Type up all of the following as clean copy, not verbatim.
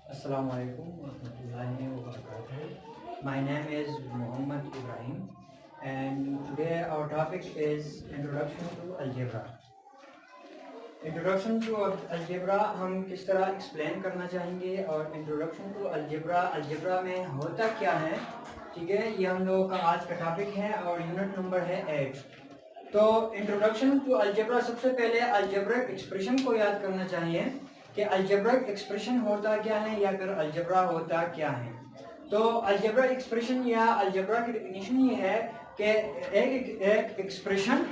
Assalamu alaikum warahmatullahi wabarakatuh. My name is Muhammad Ibrahim and today our topic is Introduction to Algebra. Introduction to algebra हम किस तरह explain करना चाहेंगे और introduction to algebra में होता क्या है, ठीक है। ये हम लोगों का आज का टॉपिक है और यूनिट नंबर है 8। तो इंट्रोडक्शन टू अलजेब्रा, सबसे पहले अलजेब्रिक एक्सप्रेशन को याद करना चाहिए कि अलजेब्रिक एक्सप्रेशन होता क्या है या फिर अलजेब्रा होता क्या है। तो अलजेब्रिक एक्सप्रेशन या अलजेब्रा की डेफिनेशन ये है कि एक एक्सप्रेशन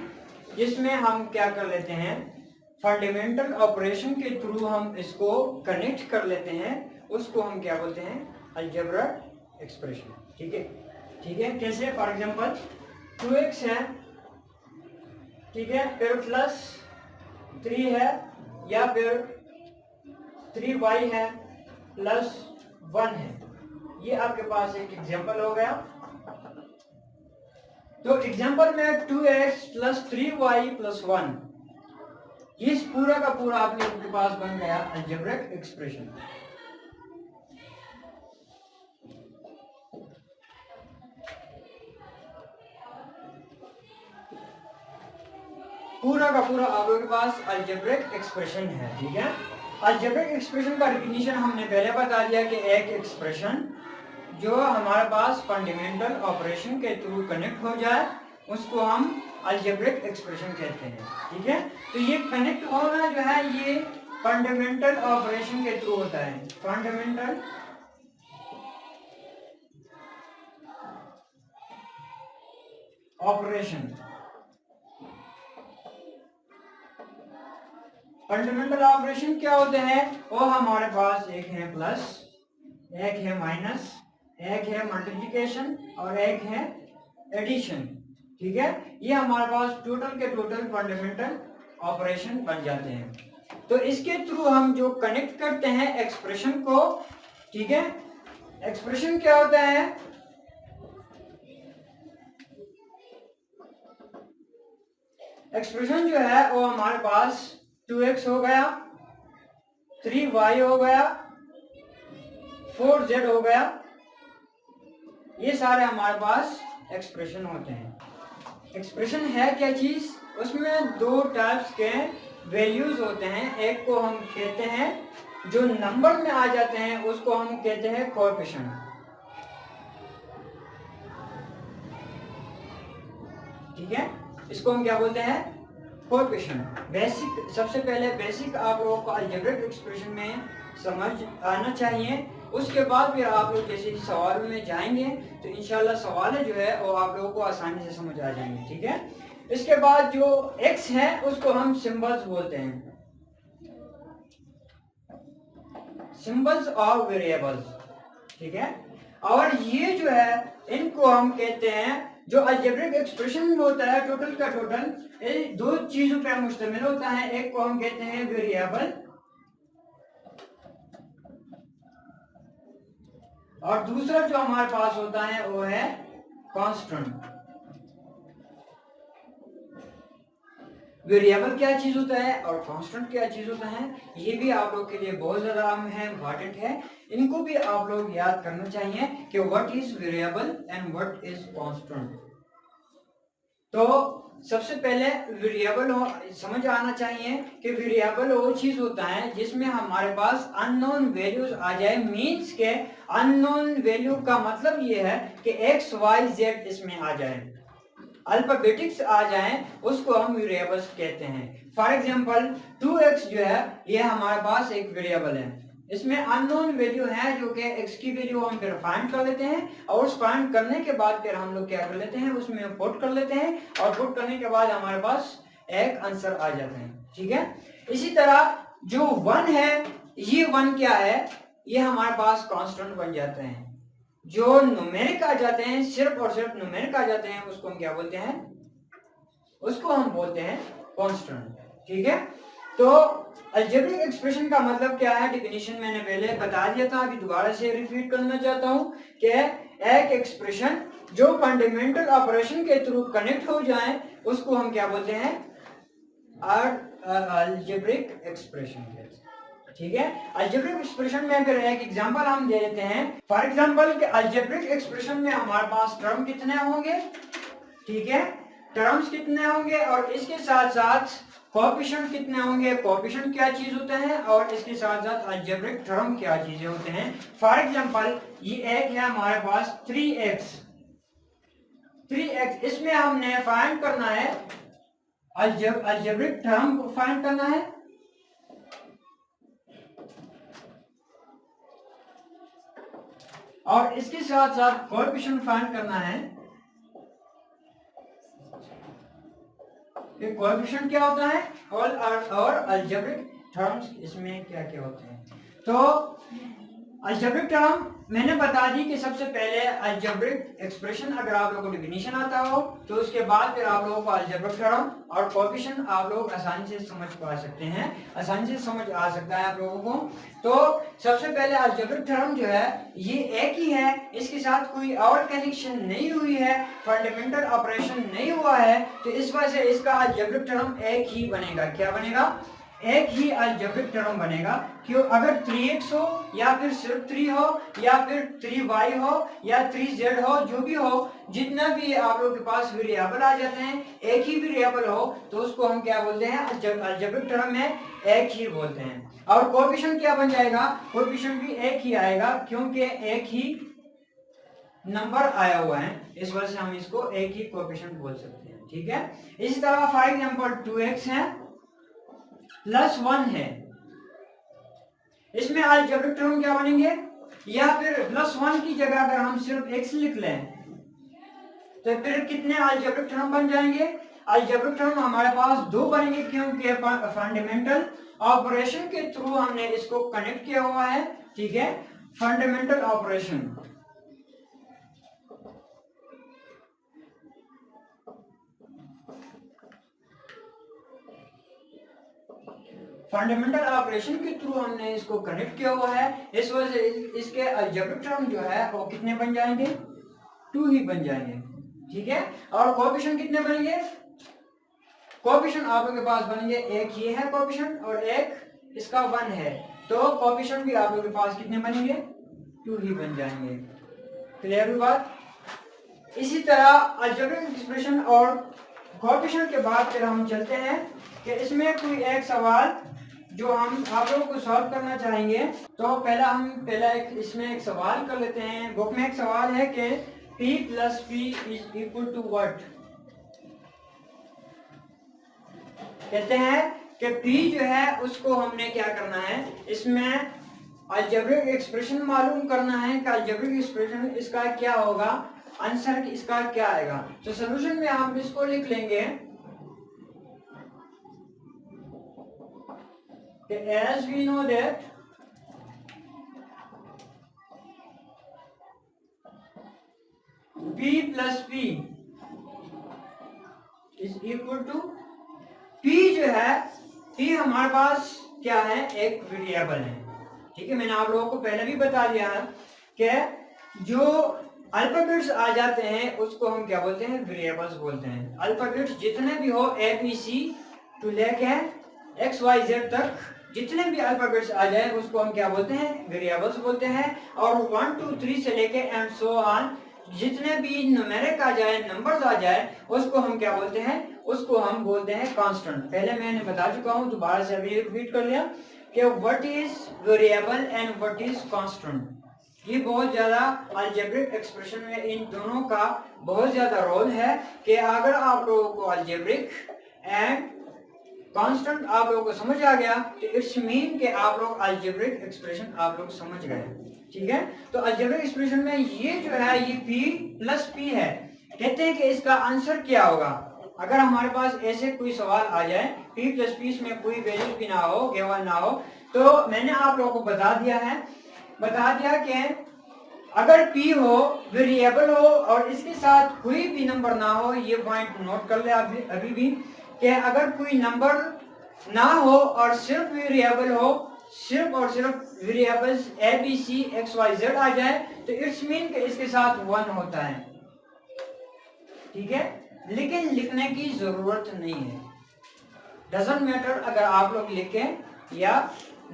जिसमें हम क्या कर लेते हैं, फंडामेंटल ऑपरेशन के थ्रू हम इसको कनेक्ट कर लेते हैं, उसको हम क्या बोलते हैं, अलजेब्रिक एक्सप्रेशन। ठीक है। कैसे, फॉर एग्जांपल 2x है, ठीक है, फिर प्लस 3 है या फिर 3y है प्लस 1 है। ये आपके पास एक एग्जांपल हो गया। तो एग्जांपल में 2x प्लस 3y प्लस 1, इस पूरा का पूरा आपके पास बन गया अलजेब्रिक एक्सप्रेशन। पूरा का पूरा आपके पास अलजेब्रिक एक्सप्रेशन है। ठीक है। अलजेब्रिक एक्सप्रेशन का डेफिनेशन हमने पहले बता दिया कि एक एक्सप्रेशन जो हमारे पास फंडामेंटल ऑपरेशन के थ्रू कनेक्ट हो जाए उसको हम अलजेब्रिक एक्सप्रेशन कहते हैं। ठीक है। तो ये कनेक्ट होना जो है ये फंडामेंटल ऑपरेशन के थ्रू होता है। फंडामेंटल ऑपरेशन, फंडामेंटल ऑपरेशन क्या होते हैं, वो हमारे पास एक है प्लस, एक है माइनस, एक है मल्टीप्लिकेशन और एक है एडिशन। ठीक है। ये हमारे पास टोटल के टोटल फंडामेंटल ऑपरेशन बन जाते हैं। तो इसके थ्रू हम जो कनेक्ट करते हैं एक्सप्रेशन को, ठीक है। एक्सप्रेशन क्या होता है, एक्सप्रेशन जो है वो हमारे पास 2x हो गया, 3y हो गया, 4z हो गया, ये सारे हमारे पास एक्सप्रेशन होते हैं। एक्सप्रेशन है क्या चीज, उसमें दो टाइप्स के वैल्यूज होते हैं। एक को हम कहते हैं जो नंबर में आ जाते हैं उसको हम कहते हैं कोएफिशिएंट। ठीक है, इसको हम क्या बोलते हैं, कोएफिशिएंट। बेसिक, सबसे पहले बेसिक आप लोगों को अलजेब्रिक एक्सप्रेशन में समझ आना चाहिए। उसके बाद फिर आप लोग जैसे सवाल में जाएंगे तो इंशाल्लाह सवाल जो है वो आप लोगों को आसानी से समझ आ जाएंगे। ठीक है। इसके बाद जो x है उसको हम सिंबल्स बोलते हैं, सिंबल्स ऑफ वेरिएबल्स। ठीक है। और ये जो है इनको हम कहते हैं, जो अलजेब्रिक एक्सप्रेशन होता है टोटल का टोटल दो चीजों पर मुश्तमिल होता है। एक को हम कहते हैं वेरिएबल और दूसरा जो हमारे पास होता है वो है कांस्टेंट। वेरिएबल क्या चीज होता है और कांस्टेंट क्या चीज होता है, ये भी आप लोग के लिए बहुत ज्यादा अहम है, इंपॉर्टेंट है। इनको भी आप लोग याद करना चाहिए कि what is variable and what is constant. तो सबसे पहले वेरिएबल समझ आना चाहिए कि वेरिएबल वो चीज होता है जिसमें हमारे पास अननोन वैल्यूज आ जाए। मींस के अननोन वैल्यू का मतलब ये है कि x y z इसमें आ जाए, अल्फाबेटिक्स आ जाए, उसको हम वेरिएबल्स कहते हैं। फॉर एग्जांपल 2x जो है ये हमारे पास एक वेरिएबल है, इसमें अननोन वैल्यू है जो कि x की वैल्यू हम फिर फाइंड कर लेते हैं और उस फाइंड करने के बाद फिर हम लोग क्या कर लेते हैं, उसमें पुट कर लेते हैं और पुट करने के बाद हमारे पास एक आंसर आ जाता है। ठीक है। इसी तरह जो 1 है, ये 1 क्या है, ये हमारे पास कांस्टेंट बन जाते हैं। जो न्यूमेरिक आ जाते हैं, सिर्फ और सिर्फ न्यूमेरिक आ जाते हैं, उसको हम क्या बोलते हैं, उसको हम बोलते हैं कांस्टेंट। ठीक है। तो अलजेब्रिक एक्सप्रेशन का मतलब क्या है, डेफिनेशन मैंने पहले बता दिया था, अभी दोबारा से रिपीट करना चाहता हूं कि एक एक्सप्रेशन जो फंडामेंटल ऑपरेशन के थ्रू कनेक्ट हो जाए उसको हम क्या बोलते हैं, अलजेब्रिक एक्सप्रेशन। ठीक है। अलजेब्रिक एक्सप्रेशन में फिर एक एग्जांपल हम दे देते हैं। फॉर एग्जांपल कि अलजेब्रिक एक्सप्रेशन में हमारे पास टर्म कितने होंगे, ठीक है, टर्म्स कितने होंगे और इसके साथ साथ कोएफिशिएंट कितने होंगे, कोएफिशिएंट क्या चीज होते हैं और इसके साथ साथ अलजेब्रिक टर्म क्या चीजें होते हैं। फॉर एग्जांपल ये एक है हमारे पास 3x, इसमें हमने फाइंड करना है अलजेब्रिक टर्म को फाइंड करना है और इसके साथ साथ कोएफिशिएंट फाइंड करना है। ये कोएफिशिएंट क्या होता है और अलजेब्रिक टर्म्स इसमें क्या क्या होते हैं। तो अलजेब्रिक टर्म मैंने बता दी कि सबसे पहले अलजेब्रिक एक्सप्रेशन अगर आप लोगों को डेफिनेशन आता हो तो उसके बाद फिर आप लोगों को अलजेब्रिक टर्म और कोएफिशिएंट आप लोग आसानी से समझ पा सकते हैं, आसानी से समझ आ सकता है आप लोगों को। तो सबसे पहले अलजेब्रिक टर्म जो है ये एक ही है, इसके साथ कोई और कनेक्शन नहीं हुई है, फंडामेंटल ऑपरेशन नहीं हुआ है, तो इस वजह से इसका अलजेब्रिक टर्म एक ही बनेगा। क्या बनेगा? एक ही अलजेब्रिक टर्म बनेगा। क्यों? अगर 3x हो या फिर सिर्फ 3 हो या फिर 3y हो या 3z हो, जो भी हो, जितना भी आप लोग के पास वेरिएबल आ जाते हैं, एक ही वेरिएबल हो तो उसको हम क्या बोलते हैं? अलजेब्रिक टर्म में एक ही बोलते हैं। और कोएफिशिएंट क्या बन जाएगा? कोएफिशिएंट भी एक ही आएगा क्योंकि एक ही नंबर आया हुआ है, इस वजह से हम इसको एक ही कोएफिशिएंट बोल सकते हैं। ठीक है। इसी तरह फॉर एग्जांपल 2x है प्लस 1 है, इसमें अलजेब्रिक टर्म क्या बनेंगे? या फिर प्लस 1 की जगह अगर हम सिर्फ x लिख लें तो फिर कितने अलजेब्रिक टर्म बन जाएंगे? अलजेब्रिक टर्म हमारे पास 2 बनेंगे क्योंकि फंडामेंटल ऑपरेशन के थ्रू हमने इसको कनेक्ट किया हुआ है। ठीक है, फंडामेंटल ऑपरेशन, फंडामेंटल ऑपरेशन के थ्रू हमने इसको कनेक्ट किया हुआ है, इस वजह से इसके अलजेब्रिक टर्म जो है वो कितने बन जाएंगे? 2 ही बन जाएंगे। ठीक है। और कोएफिशिएंट कितने बनेंगे? कोएफिशिएंट आप लोगों के पास बनेंगे, एक ये है कोएफिशिएंट और एक इसका 1 है, तो कोएफिशिएंट भी आप लोगों के पास कितने बनेंगे? 2 ही बन जाएंगे। क्लियर हुई बात? इसी तरह अलजेब्रिक एक्सप्रेशन और कोएफिशिएंट के बाद फिर हम चलते हैं कि इसमें कोई एक सवाल जो हम आप लोगों को सॉल्व करना चाहेंगे। तो इसमें एक सवाल कर लेते हैं। बुक में एक सवाल है कि p plus p is equal to what. कहते हैं कि p जो है उसको हमने क्या करना है, इसमें अलजेब्रिक एक्सप्रेशन मालूम करना है कि अलजेब्रिक एक्सप्रेशन इसका क्या होगा, आंसर इसका क्या आएगा। तो सॉल्यूशन में हम इसको लिख लेंगे as we know that p plus p is equal to, p जो है, p हमारे पास क्या है? एक वेरिएबल है। ठीक है, मैंने आप लोगों को पहले भी बता दिया है कि जो अल्फाबेट्स आ जाते हैं उसको हम क्या बोलते हैं? वेरिएबल्स बोलते हैं। अल्फाबेट्स जितने भी हो ABC टू लेके XYZ तक जितने भी अल्फाबेट्स आ जाए उसको हम क्या बोलते हैं? वेरिएबल्स बोलते हैं। और 1 2 3 से लेके एंड सो ऑन जितने भी न्यूमेरिक आ जाए, नंबर्स आ जाए, उसको हम क्या बोलते हैं? उसको हम बोलते हैं कांस्टेंट। पहले मैंने बता चुका हूं, दोबारा से अभी रिपीट कर लिया कि what is variable and what is constant. ये बहुत ज्यादा अलजेब्रिक एक्सप्रेशन में इन दोनों का बहुत ज्यादा रोल है कि अगर आप लोगों को अलजेब्रिक एंड कांस्टेंट आप लोगों को समझ आ गया तो इट्स मीन कि आप लोग अलजेब्रिक एक्सप्रेशन आप लोग समझ गए। ठीक है। तो अलजेब्रिक एक्सप्रेशन में ये जो है ये p प्लस p है। कहते हैं कि इसका आंसर क्या होगा अगर हमारे पास ऐसे कोई सवाल आ जाए, p प्लस p में कोई वैल्यू भी ना हो, गिवन ना हो, तो मैंने आप लोगों को बता दिया कि अगर p हो, वेरिएबल हो और इसके साथ कोई भी नंबर ना हो, ये पॉइंट नोट कर ले अभी भी कि अगर कोई नंबर ना हो और सिर्फ वेरिएबल हो, सिर्फ और सिर्फ वेरिएबल्स ABC XYZ आ जाए तो इट्स मीन कि इसके साथ 1 होता है। ठीक है, लेकिन लिखने की जरूरत नहीं है, डजंट मैटर अगर आप लोग लिखें या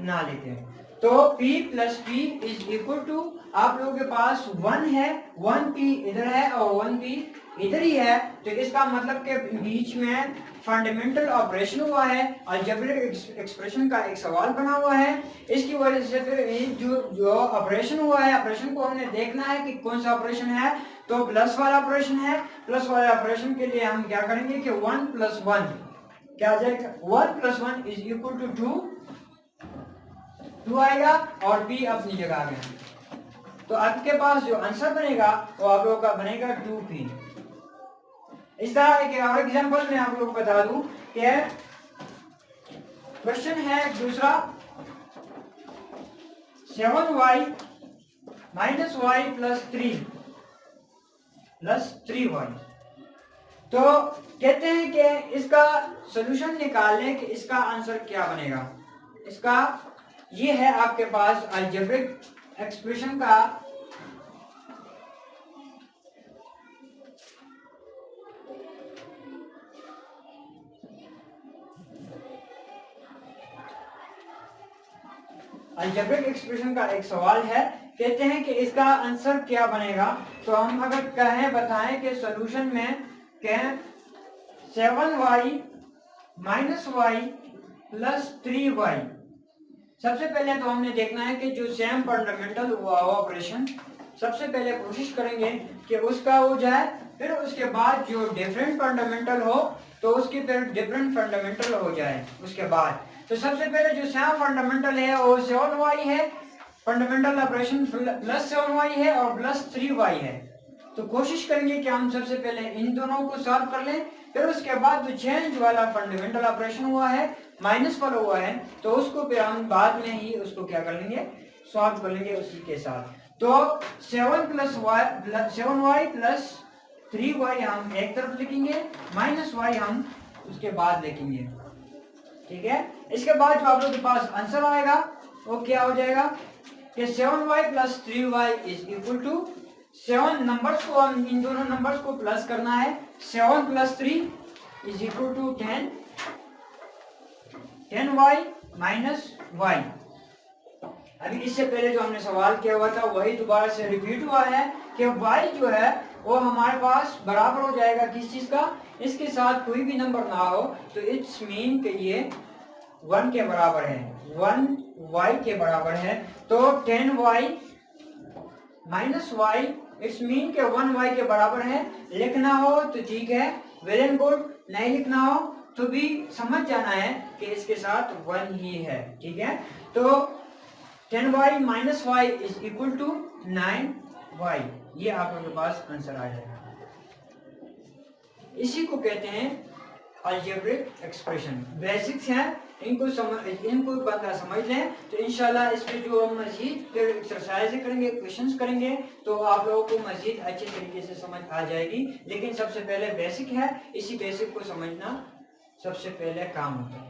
ना लेते हैं। तो p plus p is equal to, आप लोगों के पास 1 है, 1p इधर है और 1p इधर ही है, तो इसका मतलब के बीच में फंडामेंटल ऑपरेशन हुआ है, अलजेब्रिक एक्सप्रेशन का एक सवाल बना हुआ है। इसकी वजह से फिर जो ऑपरेशन हुआ है, ऑपरेशन को हमने देखना है कि कौन सा ऑपरेशन है। तो प्लस वाला ऑपरेशन है, प्लस वाले ऑपरेशन के लिए हम क्या करेंगे कि 1 प्लस 1 क्या आ जाएगा, 1 प्लस 1 इज इक्वल टू 2 आएगा और p अपनी जगह आ गया। तो आपके पास जो आंसर बनेगा वो आप लोगों का बनेगा 2p। इस तरह एक और एग्जांपल मैं आप लोगों को बता दूं कि क्वेश्चन है दूसरा, 7y minus y plus 3y। तो कहते हैं कि इसका सॉल्यूशन निकालने कि इसका आंसर क्या बनेगा। इसका ये है आपके पास अलजेब्रिक एक्सप्रेशन का अलजेब्रिक एक्सप्रेशन का एक सवाल है। कहते हैं कि इसका आंसर क्या बनेगा। तो हम अगर कहें बताएं कि सॉल्यूशन में कहें 7y minus y plus 3y, सबसे पहले तो हमने देखना है कि जो सेम फंडामेंटल हुआ ऑपरेशन, सबसे पहले कोशिश करेंगे कि उसका हो जाए, फिर उसके बाद जो डिफरेंट फंडामेंटल हो तो उसकी फिर डिफरेंट फंडामेंटल हो जाए उसके बाद। तो सबसे पहले जो सेम फंडामेंटल है वो 7y है, फंडामेंटल ऑपरेशन प्लस 7y है और प्लस 3y है। तो कोशिश करेंगे कि हम सबसे पहले इन दोनों को सॉल्व कर लें, फिर उसके बाद जो चेंज वाला फंडामेंटल ऑपरेशन हुआ है, माइनस वाला हुआ है, तो उसको फिर हम बाद में ही उसको क्या कर लेंगे, सॉल्व कर लेंगे उसी के साथ। तो 7y प्लस 3y हम एक तरफ लिखेंगे, माइनस y हम उसके बाद लिखेंगे। ठीक है, इसके बाद जो आप लोगों के पास आंसर आएगा वो क्या हो जाएगा कि 7y plus 3y is equal to, 7 numbers को हम इन दोनों नंबर्स को प्लस करना है, 7 plus 3 is equal to 10y minus y। अभी इससे पहले जो हमने सवाल किया हुआ था वही दोबारा से रिपीट हुआ है कि y जो है वो हमारे पास बराबर हो जाएगा किस चीज का, इसके साथ कोई भी नंबर ना हो, तो इट्स मीन कि ये 1 के बराबर है, 1y के बराबर है। तो 10y minus y it's mean के 1y के बराबर है। लिखना हो तो ठीक है, वेल एंड गुड, नहीं लिखना हो तो भी समझ जाना है कि इसके साथ 1 ही है। ठीक है, तो 10y minus y is equal to 9y, ये आप लोगों के पास आंसर आ जाएगा। इसी को कहते हैं अलजेब्रिक एक्सप्रेशन। बेसिक्स हैं, इनको बंदा समझ लें तो इंशाल्लाह इस पे जो हम मजीद फिर एक्सरसाइज करेंगे, क्वेश्चंस करेंगे, तो आप लोगों को मजीद अच्छे तरीके से समझ आ जाएगी। लेकिन सबसे पहले बेसिक है, इसी बेसिक को समझना सबसे पहले काम होता है।